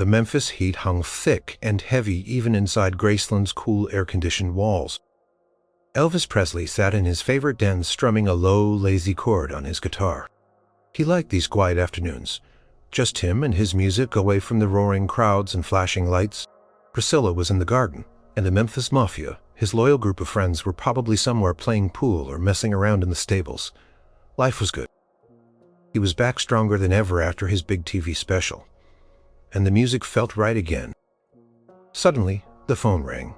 The Memphis heat hung thick and heavy even inside Graceland's cool air-conditioned walls. Elvis Presley sat in his favorite den strumming a low, lazy chord on his guitar. He liked these quiet afternoons. Just him and his music away from the roaring crowds and flashing lights. Priscilla was in the garden, and the Memphis Mafia, his loyal group of friends, were probably somewhere playing pool or messing around in the stables. Life was good. He was back stronger than ever after his big TV special. And the music felt right again. Suddenly, the phone rang.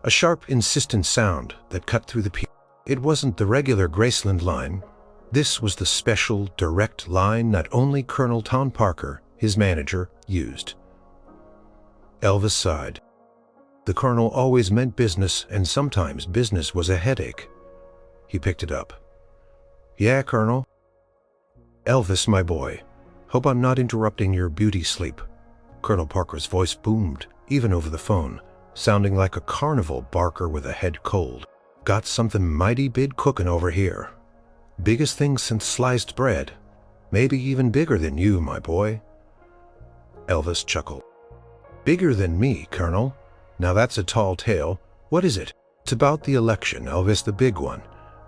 A sharp, insistent sound that cut through the peace. It wasn't the regular Graceland line. This was the special, direct line that only Colonel Tom Parker, his manager, used. Elvis sighed. The Colonel always meant business, and sometimes business was a headache. He picked it up. "Yeah, Colonel?" "Elvis, my boy. Hope I'm not interrupting your beauty sleep." Colonel Parker's voice boomed, even over the phone, sounding like a carnival barker with a head cold. "Got something mighty big cooking over here. Biggest thing since sliced bread. Maybe even bigger than you, my boy." Elvis chuckled. "Bigger than me, Colonel? Now that's a tall tale. What is it?" "It's about the election, Elvis, the big one.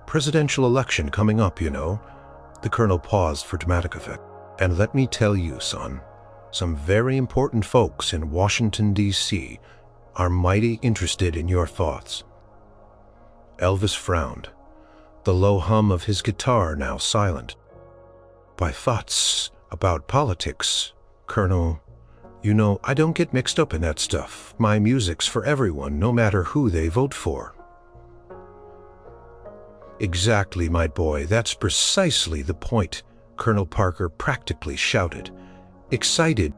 Presidential election coming up, you know." The Colonel paused for dramatic effect. "And let me tell you, son, some very important folks in Washington, D.C. are mighty interested in your thoughts." Elvis frowned, the low hum of his guitar now silent. "By thoughts about politics, Colonel, you know I don't get mixed up in that stuff. My music's for everyone, no matter who they vote for." "Exactly, my boy, that's precisely the point," Colonel Parker practically shouted. Excited.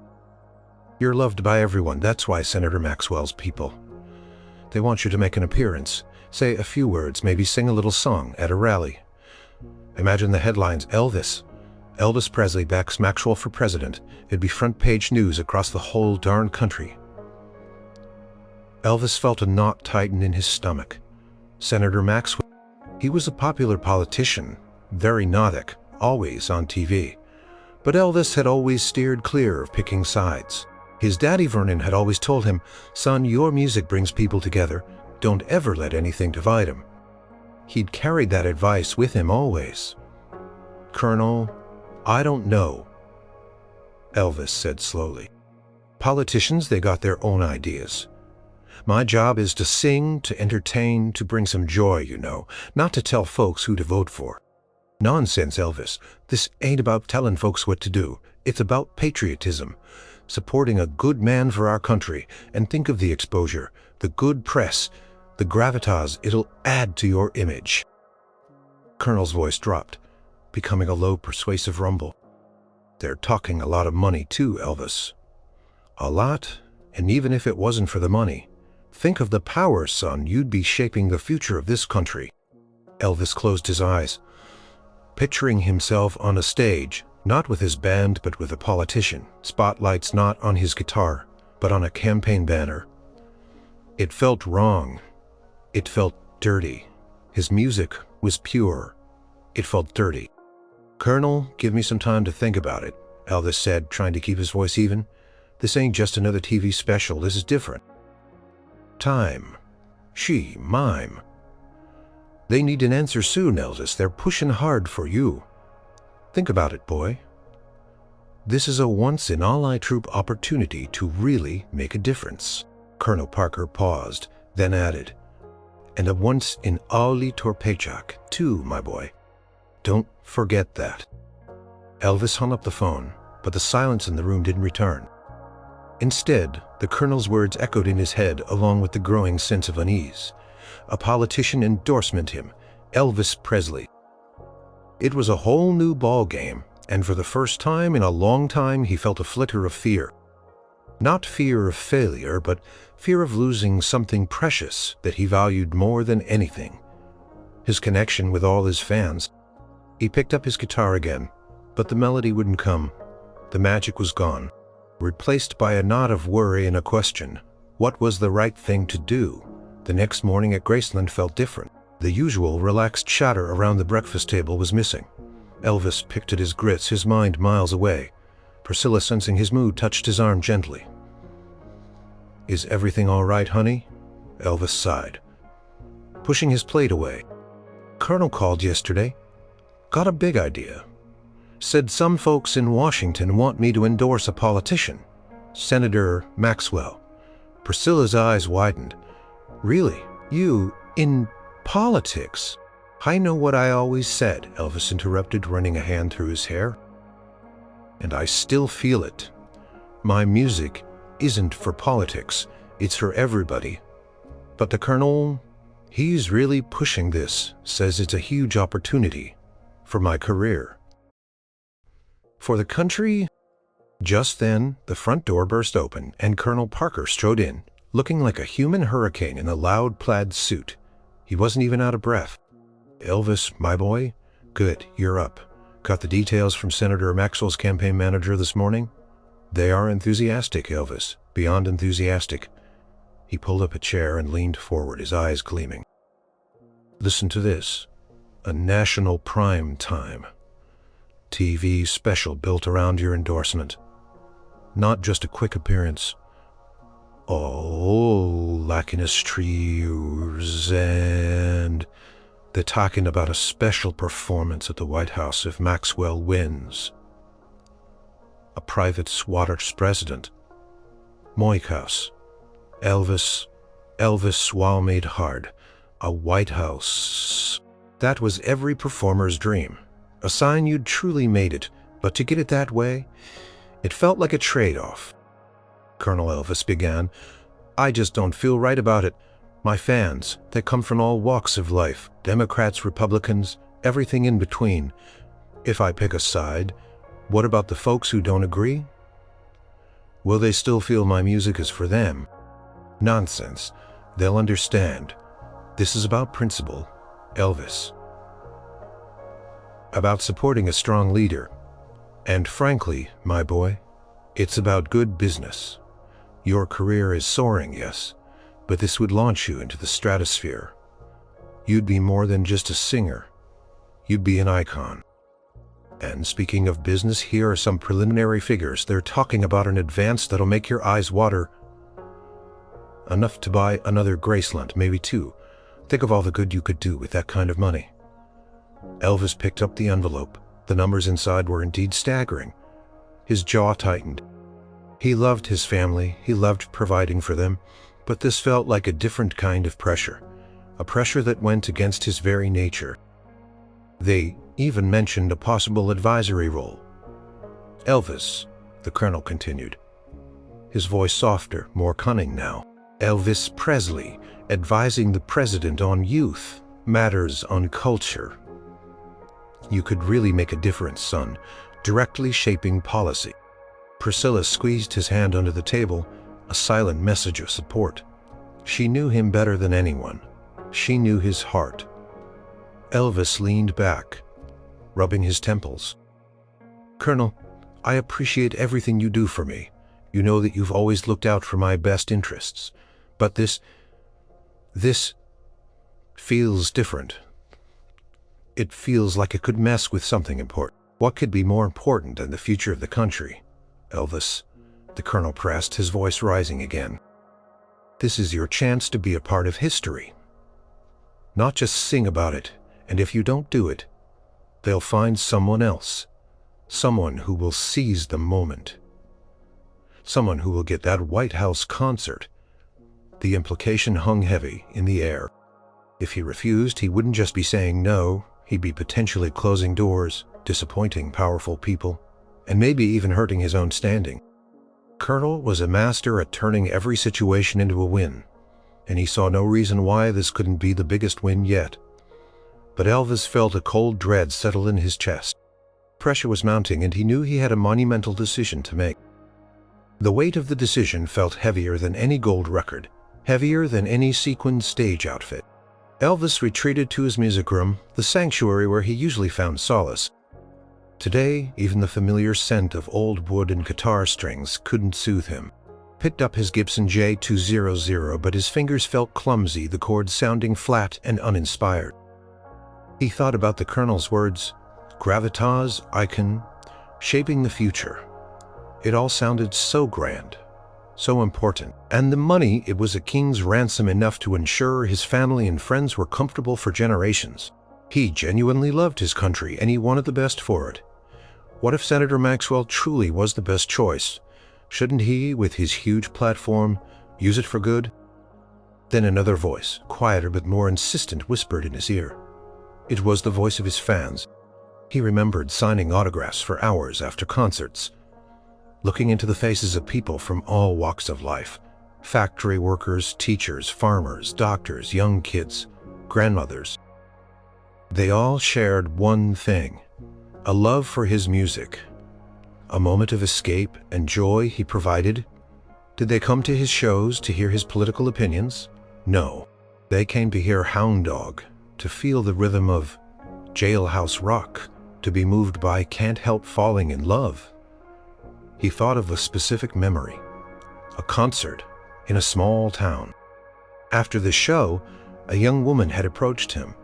"You're loved by everyone. That's why Senator Maxwell's people. They want you to make an appearance, say a few words, maybe sing a little song at a rally. Imagine the headlines: Elvis Presley backs Maxwell for president. It'd be front-page news across the whole darn country." Elvis felt a knot tighten in his stomach. Senator Maxwell. He was a popular politician, very nautic, always on TV. But Elvis had always steered clear of picking sides. His daddy Vernon had always told him, "Son, your music brings people together. Don't ever let anything divide them." He'd carried that advice with him always. "Colonel, I don't know," Elvis said slowly. "Politicians, they got their own ideas. My job is to sing, to entertain, to bring some joy, you know, not to tell folks who to vote for." "Nonsense, Elvis. This ain't about telling folks what to do. It's about patriotism, supporting a good man for our country. And think of the exposure, the good press, the gravitas it'll add to your image." Colonel's voice dropped, becoming a low, persuasive rumble. "They're talking a lot of money too, Elvis. A lot, and even if it wasn't for the money, think of the power, son. You'd be shaping the future of this country." Elvis closed his eyes, picturing himself on a stage, not with his band but with a politician, spotlights not on his guitar, but on a campaign banner. It felt wrong. It felt dirty. His music was pure. It felt dirty. "Colonel, give me some time to think about it," Elvis said, trying to keep his voice even. "This ain't just another TV special. This is different." "Time. Mime. They need an answer soon, Elvis. They're pushing hard for you. Think about it, boy. This is a once-in-a-lifetime opportunity to really make a difference." Colonel Parker paused, then added, "And a once-in-a-lifetime paycheck, too, my boy. Don't forget that." Elvis hung up the phone, but the silence in the room didn't return. Instead, the Colonel's words echoed in his head along with the growing sense of unease. A politician endorsed him, Elvis Presley. It was a whole new ball game, and for the first time in a long time he felt a flicker of fear. Not fear of failure, but fear of losing something precious that he valued more than anything: his connection with all his fans. He picked up his guitar again, but the melody wouldn't come. The magic was gone, replaced by a knot of worry and a question: what was the right thing to do? The next morning at Graceland felt different. The usual relaxed chatter around the breakfast table was missing. Elvis picked at his grits, his mind miles away. Priscilla, sensing his mood, touched his arm gently. "Is everything all right, honey?" Elvis sighed, pushing his plate away. "Colonel called yesterday. Got a big idea. Said some folks in Washington want me to endorse a politician, Senator Maxwell." Priscilla's eyes widened. "Really? You in politics?" "I know what I always said," Elvis interrupted, running a hand through his hair. "And I still feel it. My music isn't for politics, it's for everybody. But the Colonel, he's really pushing this, says it's a huge opportunity for my career. For the country." Just then, the front door burst open and Colonel Parker strode in, looking like a human hurricane in a loud plaid suit. He wasn't even out of breath. "Elvis, my boy, good, you're up. Got the details from Senator Maxwell's campaign manager this morning? They are enthusiastic, Elvis, beyond enthusiastic." He pulled up a chair and leaned forward, his eyes gleaming. "Listen to this. A national prime time TV special built around your endorsement. Not just a quick appearance. Oh, Lakinistries, and they're talking about a special performance at the White House if Maxwell wins. A private SWAT's president. Moik House. Elvis swall made hard. A White House. That was every performer's dream. A sign you'd truly made it, but to get it that way, it felt like a trade-off." Colonel Elvis began. "I just don't feel right about it. My fans, they come from all walks of life, Democrats, Republicans, everything in between. If I pick a side, what about the folks who don't agree? Will they still feel my music is for them? Nonsense. They'll understand. This is about principle, Elvis. About supporting a strong leader. And frankly, my boy, it's about good business. Your career is soaring, yes, but this would launch you into the stratosphere. You'd be more than just a singer. You'd be an icon. And speaking of business, here are some preliminary figures. They're talking about an advance that'll make your eyes water. Enough to buy another Graceland, maybe two. Think of all the good you could do with that kind of money." Elvis picked up the envelope. The numbers inside were indeed staggering. His jaw tightened. He loved his family, he loved providing for them, but this felt like a different kind of pressure, a pressure that went against his very nature. They even mentioned a possible advisory role. "Elvis," the Colonel continued, his voice softer, more cunning now. "Elvis Presley, advising the President on youth, matters on culture. You could really make a difference, son, directly shaping policy." Priscilla squeezed his hand under the table, a silent message of support. She knew him better than anyone. She knew his heart. Elvis leaned back, rubbing his temples. "Colonel, I appreciate everything you do for me. You know that you've always looked out for my best interests. But this feels different. It feels like it could mess with something important. What could be more important than the future of the country? Elvis," the Colonel pressed, his voice rising again. "This is your chance to be a part of history. Not just sing about it, and if you don't do it, they'll find someone else. Someone who will seize the moment. Someone who will get that White House concert." The implication hung heavy in the air. If he refused, he wouldn't just be saying no, he'd be potentially closing doors, disappointing powerful people, and maybe even hurting his own standing. Colonel was a master at turning every situation into a win, and he saw no reason why this couldn't be the biggest win yet. But Elvis felt a cold dread settle in his chest. Pressure was mounting, and he knew he had a monumental decision to make. The weight of the decision felt heavier than any gold record, heavier than any sequined stage outfit. Elvis retreated to his music room, the sanctuary where he usually found solace. Today, even the familiar scent of old wood and guitar strings couldn't soothe him. Picked up his Gibson J200, but his fingers felt clumsy, the chords sounding flat and uninspired. He thought about the Colonel's words, gravitas, icon, shaping the future. It all sounded so grand, so important. And the money, it was a king's ransom enough to ensure his family and friends were comfortable for generations. He genuinely loved his country and he wanted the best for it. What if Senator Maxwell truly was the best choice? Shouldn't he, with his huge platform, use it for good? Then another voice, quieter but more insistent, whispered in his ear. It was the voice of his fans. He remembered signing autographs for hours after concerts, looking into the faces of people from all walks of life. Factory workers, teachers, farmers, doctors, young kids, grandmothers. They all shared one thing, a love for his music. A moment of escape and joy he provided. Did they come to his shows to hear his political opinions? No. They came to hear Hound Dog, to feel the rhythm of Jailhouse Rock, to be moved by Can't Help Falling in Love. He thought of a specific memory, a concert in a small town. After the show, a young woman had approached him,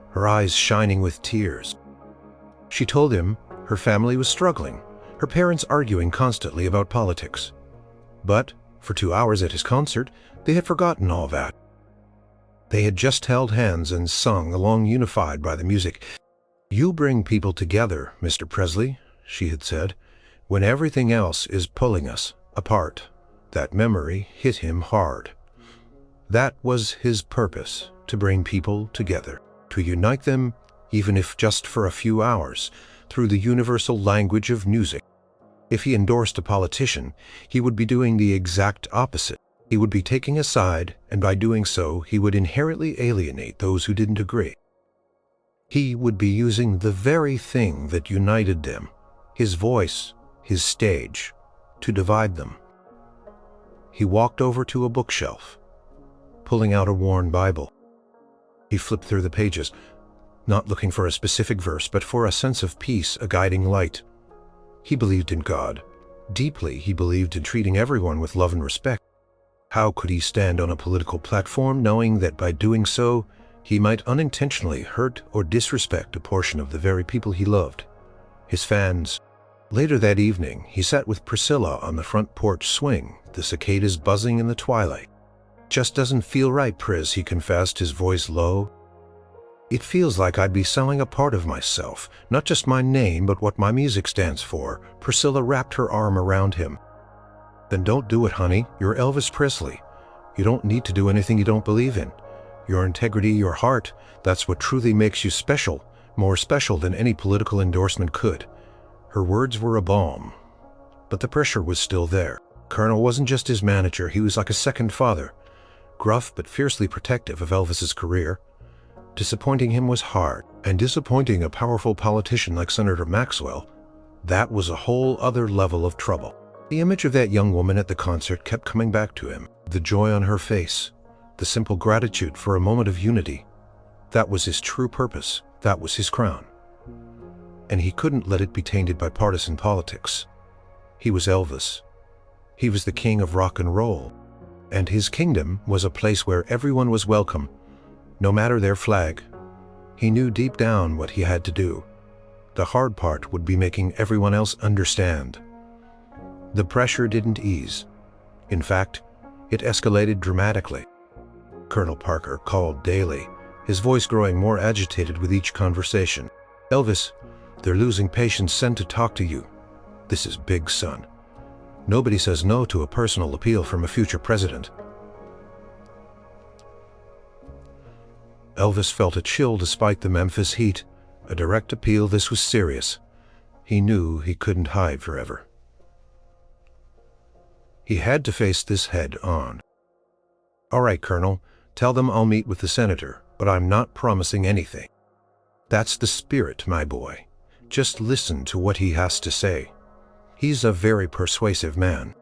her eyes shining with tears. She told him her family was struggling, her parents arguing constantly about politics. But for 2 hours at his concert, they had forgotten all that. They had just held hands and sung along, unified by the music. "You bring people together, Mr. Presley," she had said, "when everything else is pulling us apart." That memory hit him hard. That was his purpose, to bring people together, to unite them, even if just for a few hours, through the universal language of music. If he endorsed a politician, he would be doing the exact opposite. He would be taking a side, and by doing so, he would inherently alienate those who didn't agree. He would be using the very thing that united them, his voice, his stage, to divide them. He walked over to a bookshelf, pulling out a worn Bible. He flipped through the pages, not looking for a specific verse, but for a sense of peace, a guiding light. He believed in God. Deeply, he believed in treating everyone with love and respect. How could he stand on a political platform knowing that by doing so, he might unintentionally hurt or disrespect a portion of the very people he loved, his fans? Later that evening, he sat with Priscilla on the front porch swing, the cicadas buzzing in the twilight. "Just doesn't feel right, Pris," he confessed, his voice low. "It feels like I'd be selling a part of myself, not just my name, but what my music stands for." Priscilla wrapped her arm around him. "Then don't do it, honey. You're Elvis Presley. You don't need to do anything you don't believe in. Your integrity, your heart, that's what truly makes you special, more special than any political endorsement could." Her words were a balm, but the pressure was still there. Colonel wasn't just his manager, he was like a second father, gruff but fiercely protective of Elvis's career. Disappointing him was hard, and disappointing a powerful politician like Senator Maxwell, that was a whole other level of trouble. The image of that young woman at the concert kept coming back to him, the joy on her face, the simple gratitude for a moment of unity. That was his true purpose, that was his crown. And he couldn't let it be tainted by partisan politics. He was Elvis. He was the king of rock and roll, and his kingdom was a place where everyone was welcome, no matter their flag. He knew deep down what he had to do. The hard part would be making everyone else understand. The pressure didn't ease. In fact, it escalated dramatically. Colonel Parker called daily, his voice growing more agitated with each conversation. "Elvis, they're losing patience. Sent to talk to you. This is big, son. Nobody says no to a personal appeal from a future president." Elvis felt a chill despite the Memphis heat. A direct appeal, this was serious. He knew he couldn't hide forever. He had to face this head on. "All right, Colonel, tell them I'll meet with the senator, but I'm not promising anything." "That's the spirit, my boy. Just listen to what he has to say. He's a very persuasive man."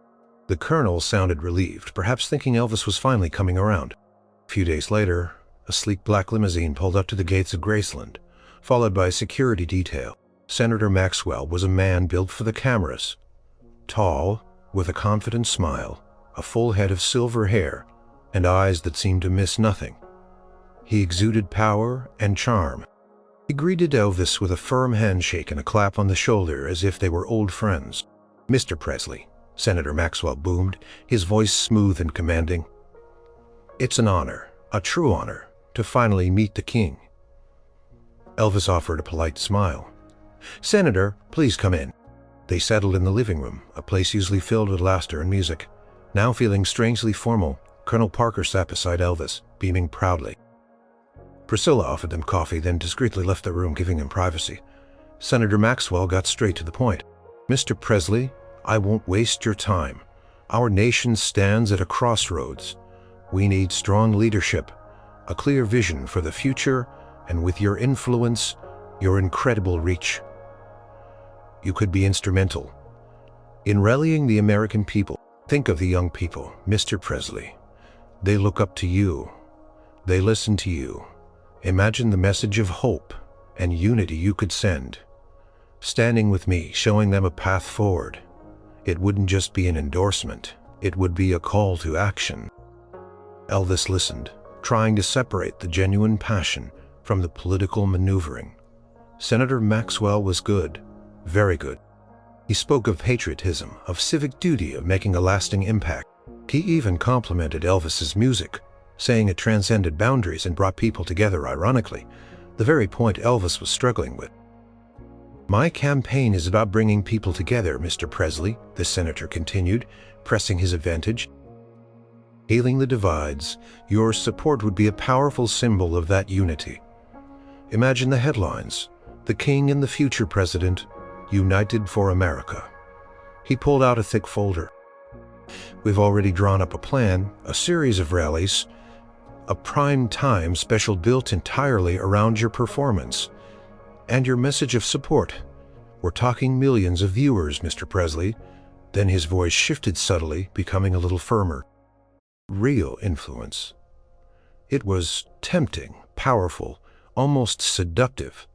The colonel sounded relieved, perhaps thinking Elvis was finally coming around. A few days later, a sleek black limousine pulled up to the gates of Graceland, followed by a security detail. Senator Maxwell was a man built for the cameras. Tall, with a confident smile, a full head of silver hair, and eyes that seemed to miss nothing. He exuded power and charm. He greeted Elvis with a firm handshake and a clap on the shoulder as if they were old friends. "Mr. Presley, Senator Maxwell boomed, his voice smooth and commanding. "It's an honor, a true honor, to finally meet the king." Elvis offered a polite smile. "Senator, please come in." They settled in the living room, a place usually filled with laughter and music. Now feeling strangely formal, Colonel Parker sat beside Elvis, beaming proudly. Priscilla offered them coffee, then discreetly left the room, giving him privacy. Senator Maxwell got straight to the point. "Mr. Presley, I won't waste your time. Our nation stands at a crossroads. We need strong leadership, a clear vision for the future, and with your influence, your incredible reach, you could be instrumental in rallying the American people. Think of the young people, Mr. Presley. They look up to you. They listen to you. Imagine the message of hope and unity you could send. Standing with me, showing them a path forward. It wouldn't just be an endorsement. It would be a call to action." Elvis listened, trying to separate the genuine passion from the political maneuvering. Senator Maxwell was good, very good. He spoke of patriotism, of civic duty, of making a lasting impact. He even complimented Elvis's music, saying it transcended boundaries and brought people together, ironically, the very point Elvis was struggling with. "My campaign is about bringing people together, Mr. Presley," the senator continued, pressing his advantage. "Healing the divides, your support would be a powerful symbol of that unity. Imagine the headlines, 'The King and the Future President, United for America.'" He pulled out a thick folder. "We've already drawn up a plan, a series of rallies, a prime time special built entirely around your performance and your message of support. We're talking millions of viewers, Mr. Presley." Then his voice shifted subtly, becoming a little firmer. "Real influence." It was tempting, powerful, almost seductive.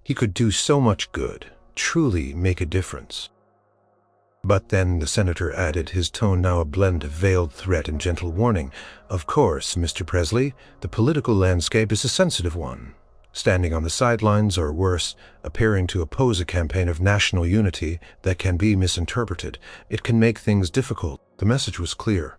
He could do so much good, truly make a difference. But then the senator added, his tone now a blend of veiled threat and gentle warning. "Of course, Mr. Presley, the political landscape is a sensitive one. Standing on the sidelines, or worse, appearing to oppose a campaign of national unity that can be misinterpreted, it can make things difficult." The message was clear.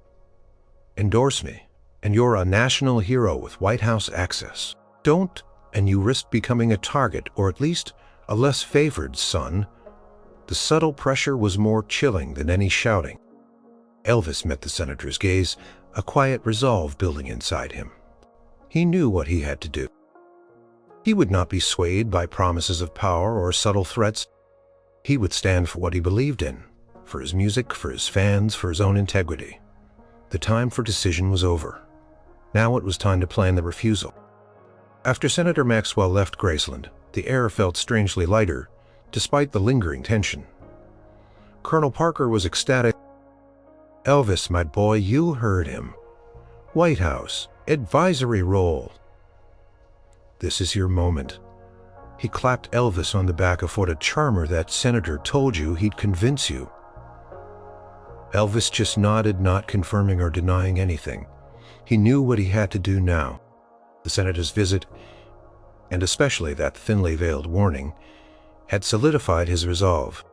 "Endorse me, and you're a national hero with White House access. Don't, and you risk becoming a target, or at least a less favored son." The subtle pressure was more chilling than any shouting. Elvis met the senator's gaze, a quiet resolve building inside him. He knew what he had to do. He would not be swayed by promises of power or subtle threats. He would stand for what he believed in, for his music, for his fans, for his own integrity. The time for decision was over. Now it was time to plan the refusal. After Senator Maxwell left Graceland, the air felt strangely lighter, despite the lingering tension. Colonel Parker was ecstatic. "Elvis, my boy, you heard him. White House, advisory role. This is your moment." He clapped Elvis on the back of what a charmer that senator told you he'd convince you. Elvis just nodded, not confirming or denying anything. He knew what he had to do now. The senator's visit, and especially that thinly veiled warning, had solidified his resolve.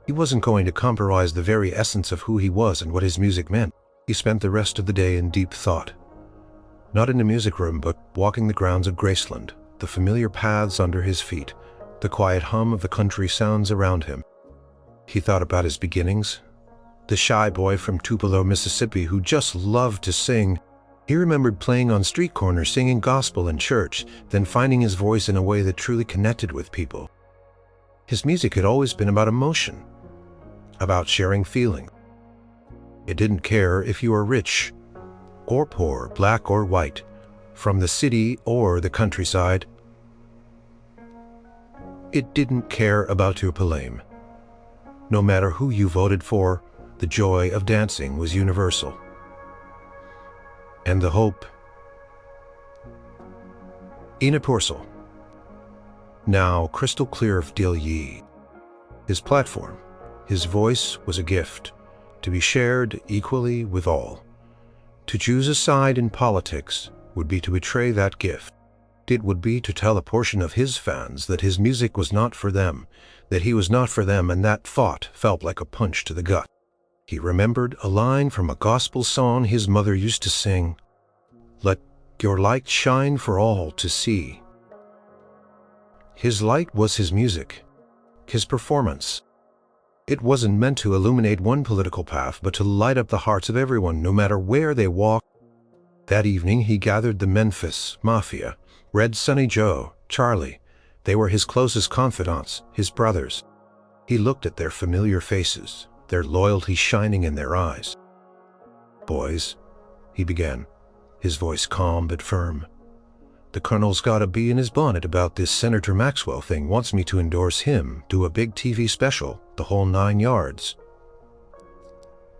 He wasn't going to compromise the very essence of who he was and what his music meant. He spent the rest of the day in deep thought. Not in the music room, but walking the grounds of Graceland, the familiar paths under his feet, the quiet hum of the country sounds around him. He thought about his beginnings, the shy boy from Tupelo, Mississippi, who just loved to sing. He remembered playing on street corners, singing gospel in church, then finding his voice in a way that truly connected with people. His music had always been about emotion, about sharing feeling. It didn't care if you were rich or poor, black or white, from the city or the countryside. It didn't care about your poleme. No matter who you voted for, the joy of dancing was universal. And the hope. Ina Porcel. Now crystal clear of Dilye. His platform, his voice was a gift, to be shared equally with all. To choose a side in politics would be to betray that gift. It would be to tell a portion of his fans that his music was not for them, that he was not for them, and that thought felt like a punch to the gut. He remembered a line from a gospel song his mother used to sing, "Let your light shine for all to see." His light was his music, his performance. It wasn't meant to illuminate one political path, but to light up the hearts of everyone, no matter where they walked. That evening he gathered the Memphis Mafia, Red, Sonny Joe, Charlie. They were his closest confidants, his brothers. He looked at their familiar faces, their loyalty shining in their eyes. "Boys," he began, his voice calm but firm, "the Colonel's gotta be in his bonnet about this Senator Maxwell thing. Wants me to endorse him, do a big TV special, the whole 9 yards.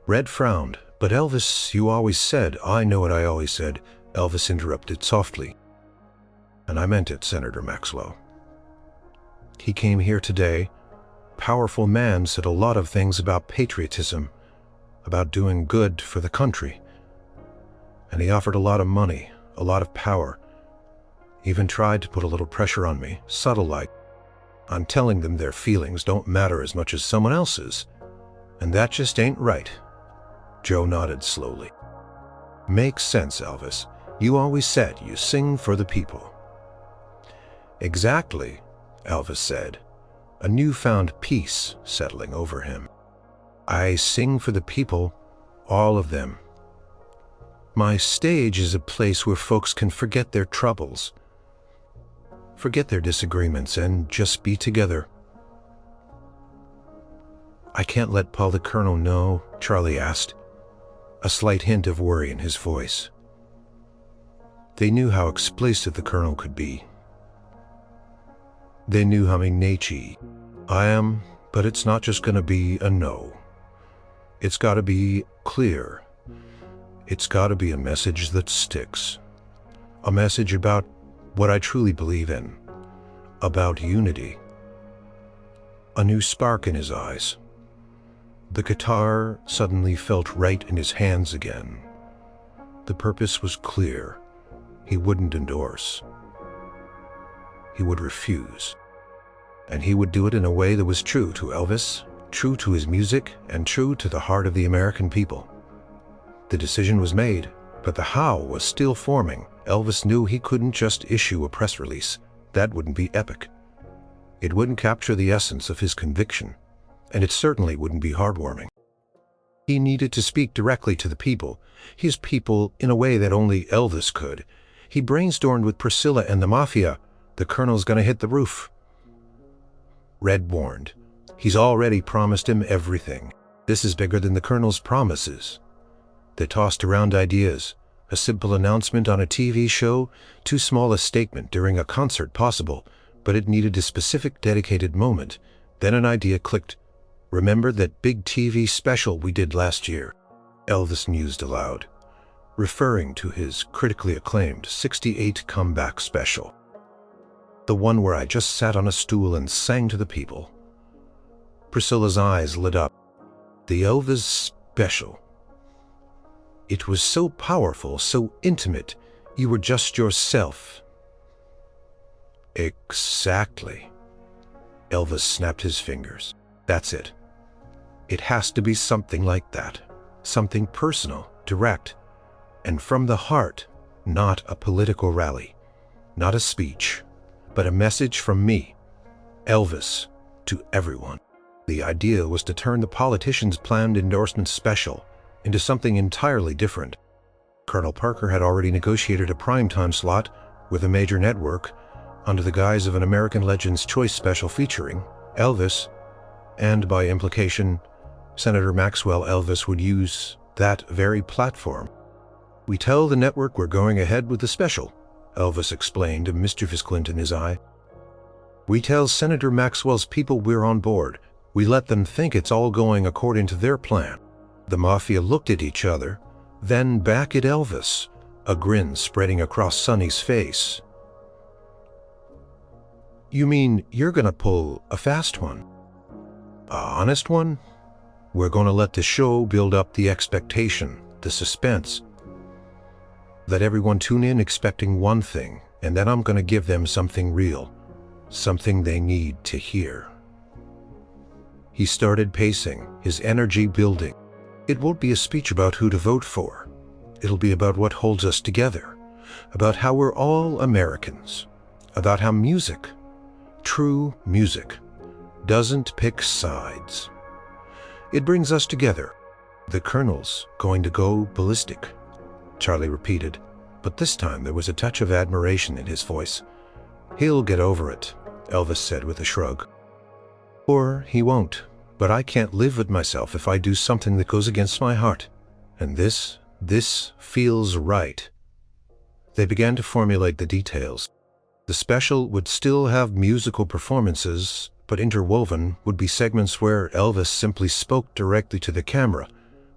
Red frowned. "But Elvis, you always said—" "I know what I always said," Elvis interrupted softly. "And I meant it, Senator Maxwell. He came here today. Powerful man, said a lot of things about patriotism, about doing good for the country. And he offered a lot of money, a lot of power. Even tried to put a little pressure on me, subtle like. I'm telling them their feelings don't matter as much as someone else's. And that just ain't right." Joe nodded slowly. "Makes sense, Elvis. You always said you sing for the people." "Exactly," Elvis said, a newfound peace settling over him. "I sing for the people, all of them. My stage is a place where folks can forget their troubles, forget their disagreements, and just be together." "I can't let Paul the Colonel know?" Charlie asked, a slight hint of worry in his voice. They knew how explosive the Colonel could be. They knew how menachy. "I am, but it's not just gonna be a no. It's gotta be clear. It's gotta be a message that sticks. A message about what I truly believe in. About unity." A new spark in his eyes. The guitar suddenly felt right in his hands again. The purpose was clear. He wouldn't endorse. He would refuse. And he would do it in a way that was true to Elvis, true to his music, and true to the heart of the American people. The decision was made, but the how was still forming. Elvis knew he couldn't just issue a press release. That wouldn't be epic. It wouldn't capture the essence of his conviction, and it certainly wouldn't be heartwarming. He needed to speak directly to the people, his people, in a way that only Elvis could. He brainstormed with Priscilla and the Mafia. "The Colonel's gonna hit the roof." Red warned. "He's already promised him everything. This is bigger than the Colonel's promises." They tossed around ideas. A simple announcement on a TV show, too small a statement during a concert possible, but it needed a specific dedicated moment. Then an idea clicked. "Remember that big TV special we did last year?" Elvis mused aloud, referring to his critically acclaimed '68 comeback special. "The one where I just sat on a stool and sang to the people." Priscilla's eyes lit up. "The Elvis special. It was so powerful, so intimate. You were just yourself." "Exactly." Elvis snapped his fingers. "That's it. It has to be something like that. Something personal, direct, and from the heart. Not a political rally, not a speech, but a message from me, Elvis, to everyone." The idea was to turn the politician's planned endorsement special into something entirely different. Colonel Parker had already negotiated a primetime slot with a major network under the guise of an American Legends Choice special featuring Elvis, and by implication, Senator Maxwell. Elvis would use that very platform. "We tell the network we're going ahead with the special," Elvis explained, a mischievous glint in his eye. "We tell Senator Maxwell's people we're on board. We let them think it's all going according to their plan." The Mafia looked at each other, then back at Elvis, a grin spreading across Sonny's face. "You mean you're gonna pull a fast one? A honest one? We're gonna let the show build up the expectation, the suspense. Let everyone tune in expecting one thing, and then I'm gonna give them something real, something they need to hear." He started pacing, his energy building. It won't be a speech about who to vote for. It'll be about what holds us together, about how we're all Americans, about how music, true music, doesn't pick sides. It brings us together. The Colonel's going to go ballistic, Charlie repeated, but this time there was a touch of admiration in his voice. He'll get over it, Elvis said with a shrug. Or he won't, but I can't live with myself if I do something that goes against my heart. And this feels right. They began to formulate the details. The special would still have musical performances, but interwoven would be segments where Elvis simply spoke directly to the camera,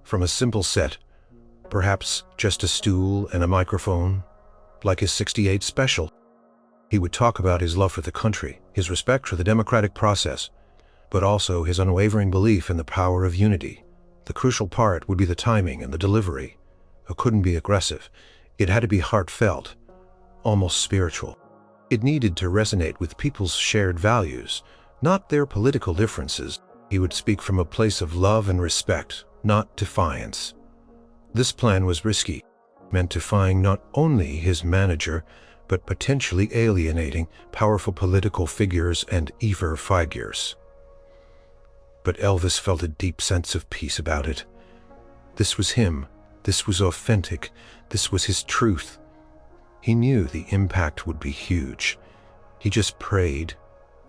from a simple set, perhaps just a stool and a microphone, like his '68 special. He would talk about his love for the country, his respect for the democratic process, but also his unwavering belief in the power of unity. The crucial part would be the timing and the delivery. It couldn't be aggressive. It had to be heartfelt, almost spiritual. It needed to resonate with people's shared values, not their political differences. He would speak from a place of love and respect, not defiance. This plan was risky, meant defying not only his manager, but potentially alienating powerful political figures and evil figures. But Elvis felt a deep sense of peace about it. This was him. This was authentic. This was his truth. He knew the impact would be huge. He just prayed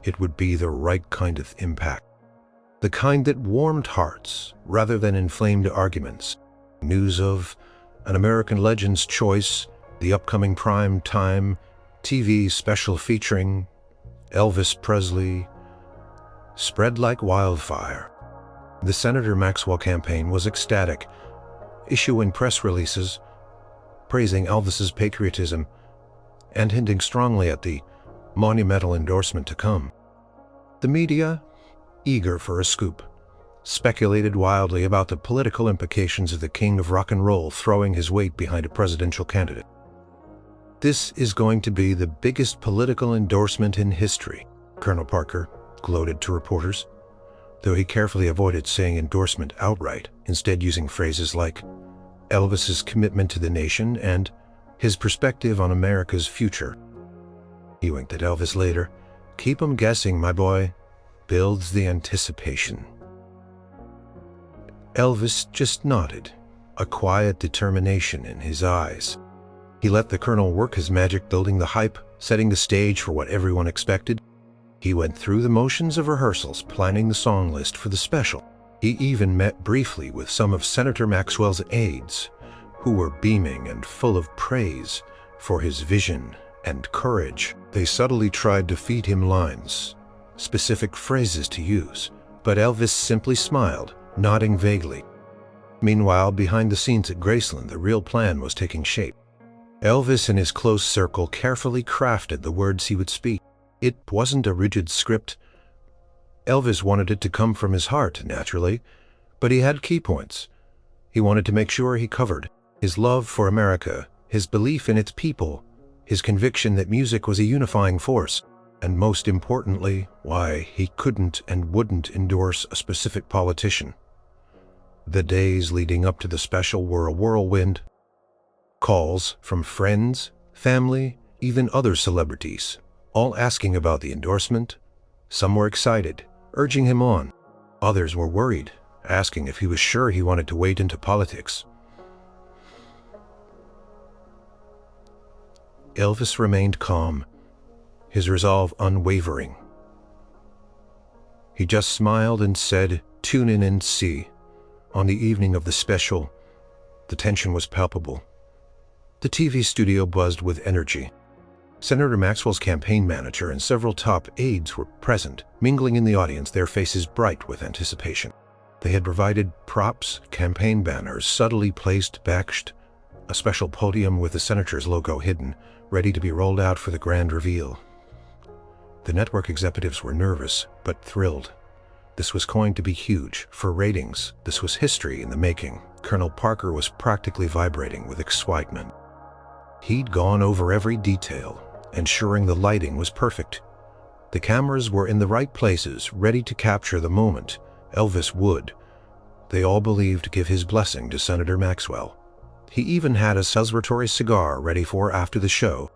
it would be the right kind of impact. The kind that warmed hearts rather than inflamed arguments. News of an American legend's choice, the upcoming prime time TV special featuring Elvis Presley, spread like wildfire. The Senator Maxwell campaign was ecstatic, issuing press releases praising Elvis's patriotism and hinting strongly at the monumental endorsement to come. The media, eager for a scoop, speculated wildly about the political implications of the king of rock and roll throwing his weight behind a presidential candidate. This is going to be the biggest political endorsement in history, Colonel Parker gloated to reporters, though he carefully avoided saying endorsement outright, instead using phrases like Elvis's commitment to the nation and his perspective on America's future. He winked at Elvis later. Keep 'em guessing, my boy. Builds the anticipation. Elvis just nodded, a quiet determination in his eyes. He let the Colonel work his magic, building the hype, setting the stage for what everyone expected. He went through the motions of rehearsals, planning the song list for the special. He even met briefly with some of Senator Maxwell's aides, who were beaming and full of praise for his vision and courage. They subtly tried to feed him lines, specific phrases to use, but Elvis simply smiled, nodding vaguely. Meanwhile, behind the scenes at Graceland, the real plan was taking shape. Elvis and his close circle carefully crafted the words he would speak. It wasn't a rigid script. Elvis wanted it to come from his heart, naturally, but he had key points. He wanted to make sure he covered his love for America, his belief in its people, his conviction that music was a unifying force, and most importantly, why he couldn't and wouldn't endorse a specific politician. The days leading up to the special were a whirlwind. Calls from friends, family, even other celebrities, all asking about the endorsement. Some were excited, urging him on. Others were worried, asking if he was sure he wanted to wade into politics. Elvis remained calm, his resolve unwavering. He just smiled and said, "Tune in and see." On the evening of the special, the tension was palpable. The TV studio buzzed with energy. Senator Maxwell's campaign manager and several top aides were present, mingling in the audience, their faces bright with anticipation. They had provided props, campaign banners subtly placed backshed, a special podium with the senator's logo hidden, ready to be rolled out for the grand reveal. The network executives were nervous, but thrilled. This was going to be huge. For ratings, this was history in the making. Colonel Parker was practically vibrating with excitement. He'd gone over every detail, ensuring the lighting was perfect. The cameras were in the right places, ready to capture the moment Elvis would, They all believed to give his blessing to Senator Maxwell. He even had a celebratory cigar ready for after the show.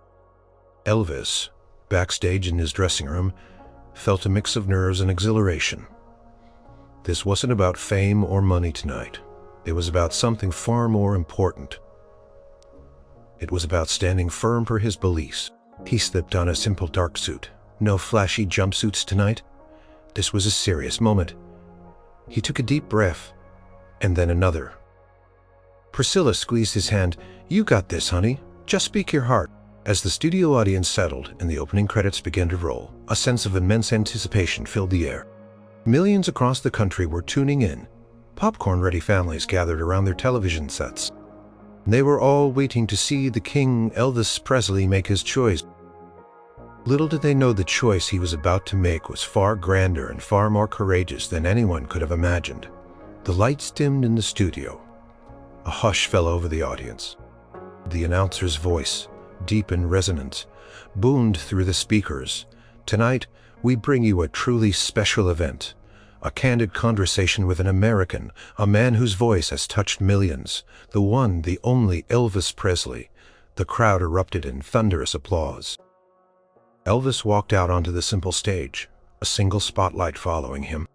Elvis, backstage in his dressing room, felt a mix of nerves and exhilaration. This wasn't about fame or money tonight. It was about something far more important. It was about standing firm for his beliefs. He slipped on a simple dark suit. No flashy jumpsuits tonight. This was a serious moment. He took a deep breath, and then another. Priscilla squeezed his hand. "You got this, honey. Just speak your heart." As the studio audience settled and the opening credits began to roll, a sense of immense anticipation filled the air. Millions across the country were tuning in. Popcorn-ready families gathered around their television sets. They were all waiting to see the King, Elvis Presley, make his choice. Little did they know the choice he was about to make was far grander and far more courageous than anyone could have imagined. The lights dimmed in the studio. A hush fell over the audience. The announcer's voice, deep and resonant, boomed through the speakers. "Tonight, we bring you a truly special event. A candid conversation with an American, a man whose voice has touched millions, the one, the only Elvis Presley." The crowd erupted in thunderous applause. Elvis walked out onto the simple stage, a single spotlight following him.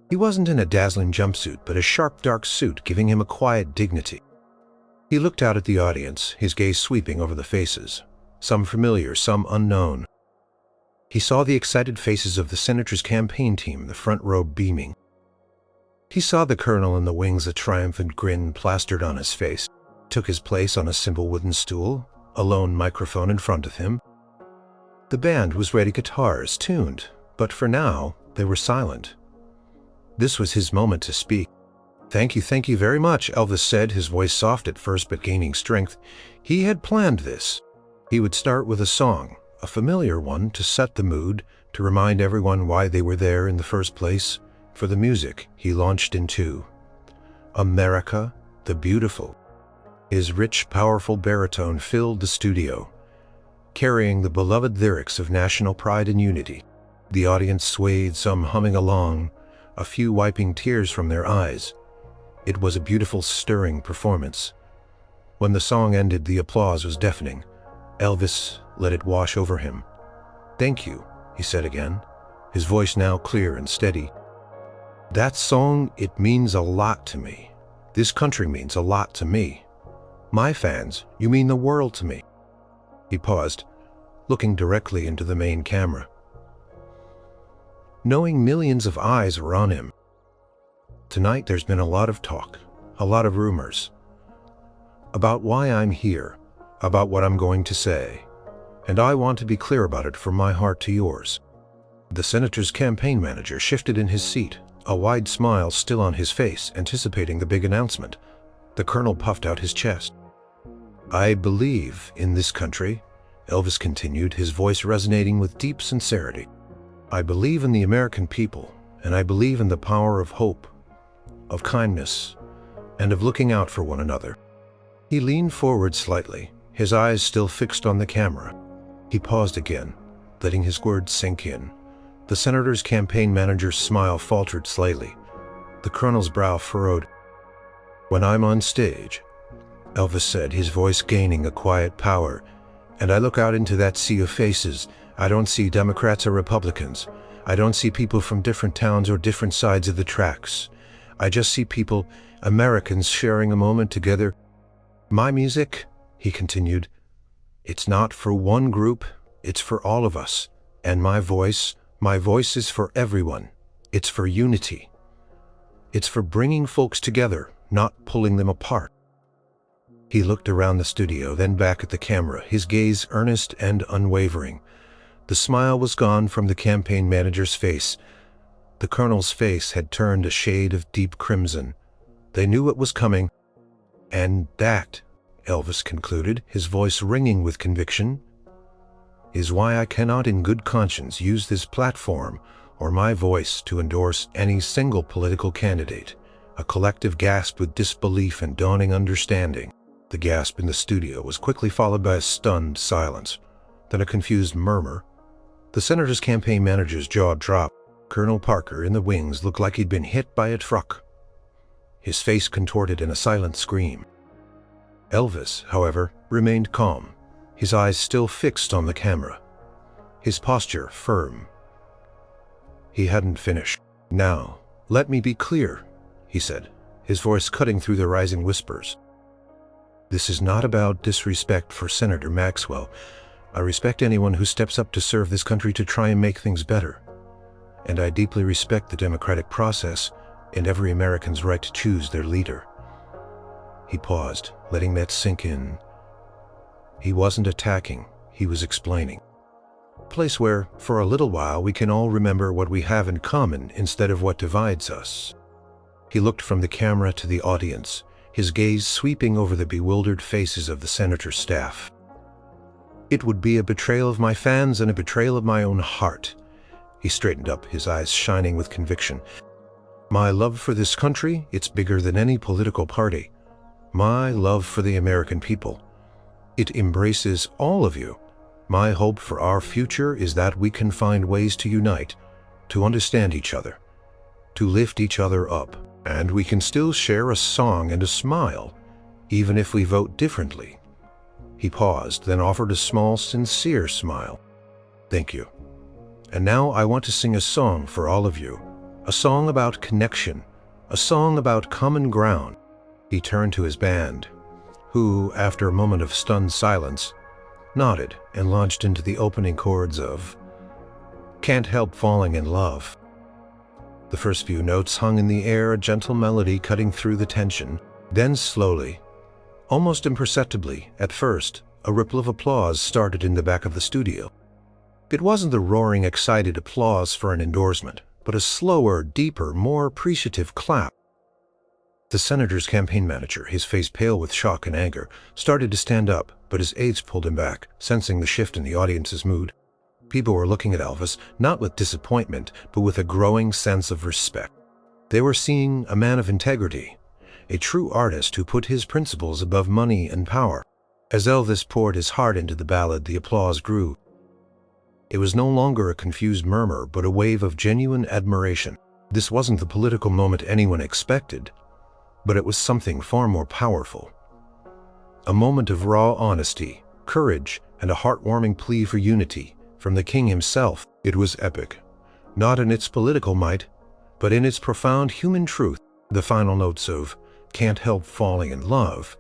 He wasn't in a dazzling jumpsuit, but a sharp dark suit giving him a quiet dignity. He looked out at the audience, his gaze sweeping over the faces, some familiar, some unknown. He saw the excited faces of the senator's campaign team, the front row beaming. He saw the colonel in the wings, a triumphant grin plastered on his face. Took his place on a simple wooden stool, a lone microphone in front of him. The band was ready, guitars tuned, but for now, they were silent. This was his moment to speak. Thank you very much," Elvis said, his voice soft at first but gaining strength. He had planned this. He would start with a song, a familiar one, to set the mood, to remind everyone why they were there in the first place. For the music, he launched into "America the Beautiful." His rich, powerful baritone filled the studio, carrying the beloved lyrics of national pride and unity. The audience swayed, some humming along, a few wiping tears from their eyes. It was a beautiful, stirring performance. When the song ended, the applause was deafening. Elvis let it wash over him. "Thank you," he said again, his voice now clear and steady. "That song, it means a lot to me. This country means a lot to me. My fans, you mean the world to me." He paused, looking directly into the main camera. Knowing millions of eyes were on him. Tonight there's been a lot of talk, a lot of rumors, about why I'm here, about what I'm going to say, and I want to be clear about it from my heart to yours. The senator's campaign manager shifted in his seat, a wide smile still on his face, anticipating the big announcement. The colonel puffed out his chest. "I believe in this country," Elvis continued, his voice resonating with deep sincerity. "I believe in the American people, and I believe in the power of hope, of kindness, and of looking out for one another." He leaned forward slightly, his eyes still fixed on the camera. He paused again, letting his words sink in. The senator's campaign manager's smile faltered slightly. The colonel's brow furrowed. "When I'm on stage," Elvis said, his voice gaining a quiet power, "and I look out into that sea of faces, I don't see Democrats or Republicans. I don't see people from different towns or different sides of the tracks. I just see people, Americans, sharing a moment together. My music," he continued, "it's not for one group, it's for all of us. And my voice is for everyone. It's for unity. It's for bringing folks together, not pulling them apart." He looked around the studio, then back at the camera, his gaze earnest and unwavering. The smile was gone from the campaign manager's face. The colonel's face had turned a shade of deep crimson. They knew it was coming. "And that," Elvis concluded, his voice ringing with conviction, "is why I cannot in good conscience use this platform or my voice to endorse any single political candidate." A collective gasp with disbelief and dawning understanding. The gasp in the studio was quickly followed by a stunned silence, then a confused murmur. The senator's campaign manager's jaw dropped. Colonel Parker in the wings looked like he'd been hit by a truck. his face contorted in a silent scream. Elvis, however, remained calm, his eyes still fixed on the camera, his posture firm. He hadn't finished. "Now, let me be clear," he said, his voice cutting through the rising whispers. "This is not about disrespect for Senator Maxwell. I respect anyone who steps up to serve this country to try and make things better. And I deeply respect the democratic process and every American's right to choose their leader." He paused, letting that sink in. He wasn't attacking, he was explaining. A place where, for a little while, we can all remember what we have in common instead of what divides us. He looked from the camera to the audience, his gaze sweeping over the bewildered faces of the senator's staff. "It would be a betrayal of my fans and a betrayal of my own heart." He straightened up, his eyes shining with conviction. "My love for this country, it's bigger than any political party. My love for the American people. It embraces all of you. My hope for our future is that we can find ways to unite, to understand each other, to lift each other up, and we can still share a song and a smile, even if we vote differently." He paused, then offered a small, sincere smile. "Thank you. And now I want to sing a song for all of you, a song about connection, a song about common ground." He turned to his band, who, after a moment of stunned silence, nodded and launched into the opening chords of "Can't Help Falling in Love." The first few notes hung in the air, a gentle melody cutting through the tension. Then slowly, almost imperceptibly at first, a ripple of applause started in the back of the studio. It wasn't the roaring, excited applause for an endorsement, but a slower, deeper, more appreciative clap. The senator's campaign manager, his face pale with shock and anger, started to stand up, but his aides pulled him back, sensing the shift in the audience's mood. People were looking at Elvis, not with disappointment, but with a growing sense of respect. They were seeing a man of integrity, a true artist who put his principles above money and power. As Elvis poured his heart into the ballad, the applause grew. It was no longer a confused murmur, but a wave of genuine admiration. This wasn't the political moment anyone expected, but it was something far more powerful. A moment of raw honesty, courage, and a heartwarming plea for unity from the king himself. It was epic, not in its political might, but in its profound human truth. The final notes of "Can't Help Falling in Love"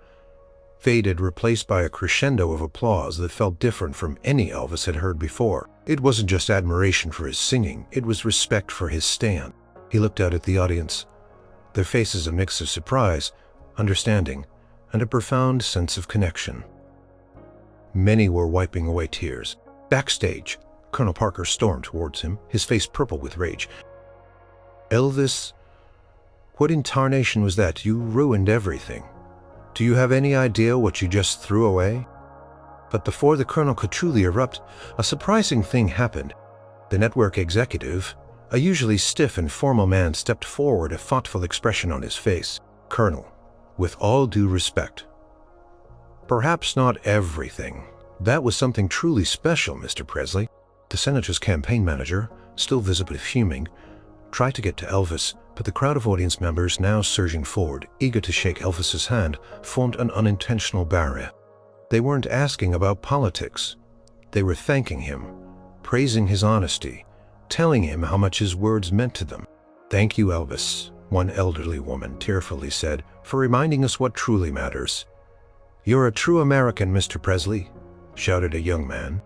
faded, replaced by a crescendo of applause that felt different from any Elvis had heard before. It wasn't just admiration for his singing, it was respect for his stand. He looked out at the audience, their faces a mix of surprise, understanding, and a profound sense of connection. Many were wiping away tears. Backstage, Colonel Parker stormed towards him, his face purple with rage. "Elvis, what in tarnation was that? You ruined everything. Do you have any idea what you just threw away?" But before the colonel could truly erupt, a surprising thing happened. The network executive, a usually stiff and formal man, stepped forward, a thoughtful expression on his face. "Colonel, with all due respect, perhaps not everything. That was something truly special, Mr. Presley." The senator's campaign manager, still visibly fuming, tried to get to Elvis, but the crowd of audience members, now surging forward, eager to shake Elvis's hand, formed an unintentional barrier. They weren't asking about politics. They were thanking him, praising his honesty, telling him how much his words meant to them. "Thank you, Elvis," one elderly woman tearfully said, "for reminding us what truly matters." "You're a true American, Mr. Presley," shouted a young man.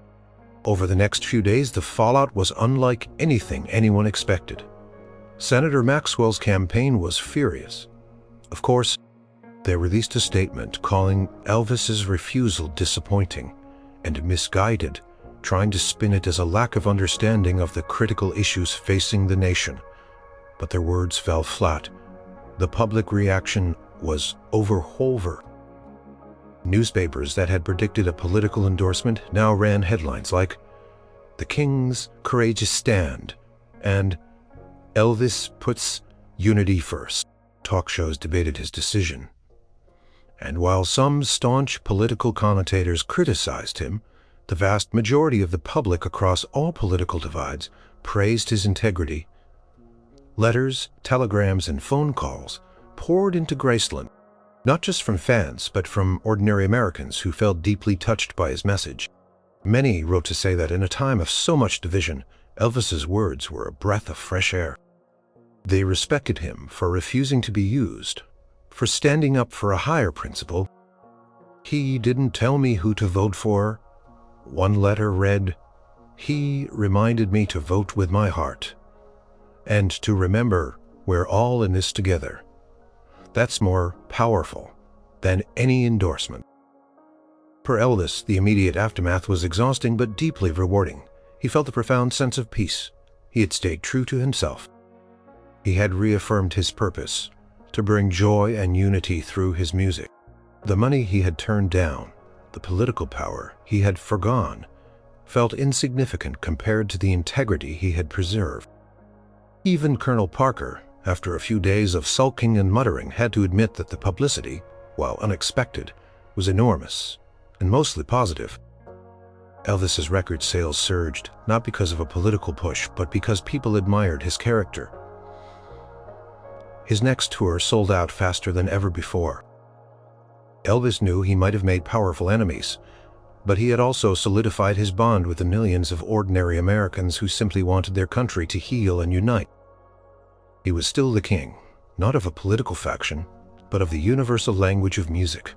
Over the next few days, the fallout was unlike anything anyone expected. Senator Maxwell's campaign was furious. Of course, they released a statement calling Elvis's refusal disappointing and misguided, trying to spin it as a lack of understanding of the critical issues facing the nation. But their words fell flat. The public reaction was over. Newspapers that had predicted a political endorsement now ran headlines like "The King's Courageous Stand" and "Elvis Puts Unity First." Talk shows debated his decision. And while some staunch political commentators criticized him, the vast majority of the public across all political divides praised his integrity. Letters, telegrams, and phone calls poured into Graceland, not just from fans, but from ordinary Americans who felt deeply touched by his message. Many wrote to say that in a time of so much division, Elvis's words were a breath of fresh air. They respected him for refusing to be used, for standing up for a higher principle. "He didn't tell me who to vote for," one letter read. "He reminded me to vote with my heart, and to remember we're all in this together." That's more powerful than any endorsement. For Elvis, the immediate aftermath was exhausting but deeply rewarding. He felt a profound sense of peace. He had stayed true to himself. He had reaffirmed his purpose, to bring joy and unity through his music. The money he had turned down, the political power he had forgone, felt insignificant compared to the integrity he had preserved. Even Colonel Parker, after a few days of sulking and muttering, had to admit that the publicity, while unexpected, was enormous and mostly positive. Elvis's record sales surged, not because of a political push, but because people admired his character. His next tour sold out faster than ever before. Elvis knew he might have made powerful enemies, but he had also solidified his bond with the millions of ordinary Americans who simply wanted their country to heal and unite. He was still the king, not of a political faction, but of the universal language of music,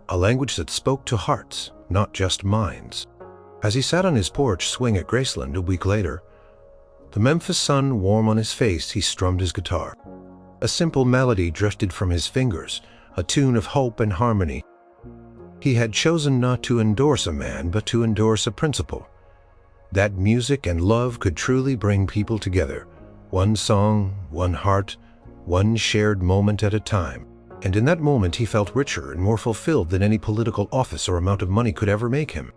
a language that spoke to hearts, not just minds. As he sat on his porch swing at Graceland a week later, the Memphis sun warm on his face, he strummed his guitar. A simple melody drifted from his fingers, a tune of hope and harmony. He had chosen not to endorse a man, but to endorse a principle. That music and love could truly bring people together, one song, one heart, one shared moment at a time. And in that moment he felt richer and more fulfilled than any political office or amount of money could ever make him.